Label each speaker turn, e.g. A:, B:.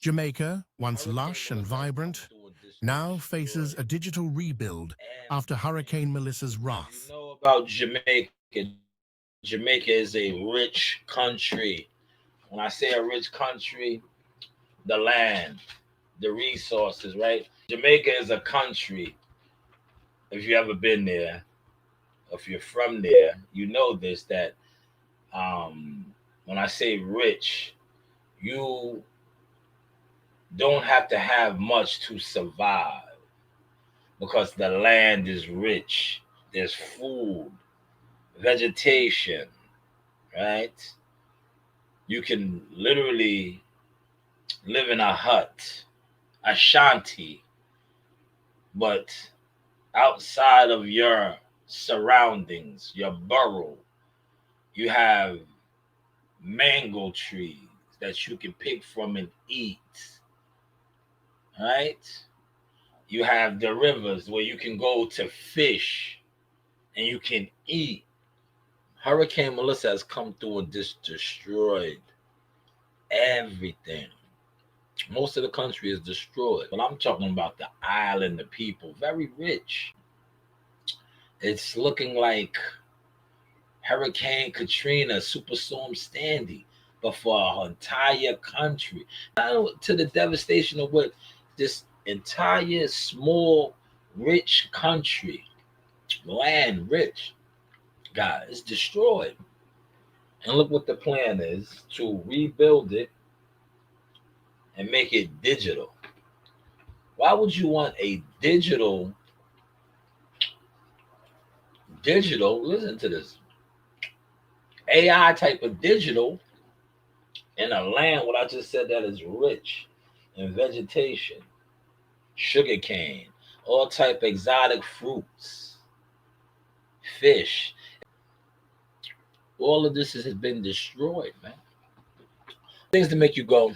A: Jamaica, once lush and vibrant, now faces a digital rebuild after Hurricane Melissa's
B: If
A: wrath.
B: you know about Jamaica, Jamaica is a rich country. When I say a rich country, the land, the resources, right? Jamaica is a country. If you ever been there, if you're from there, you know this that when I say rich, you don't have to have much to survive because the land is rich. There's food, vegetation, right? You can literally live in a hut, a shanty, but outside of your surroundings, your borough, you have mango trees that you can pick from and eat, right? You have the rivers where you can go to fish and you can eat. Hurricane Melissa has come through and just destroyed everything. Most of the country is destroyed, but I'm talking about the island, the people, very rich. It's looking like Hurricane Katrina, Superstorm Sandy, but for our entire country. To the devastation of what this entire small, rich country, land rich, God, is destroyed. And look what the plan is to rebuild it and make it digital. Why would you want a listen to this, AI type of digital in a land, what I just said, that is rich in vegetation, sugar cane, all type of exotic fruits, fish. All of this has been destroyed, man. Things to make you go,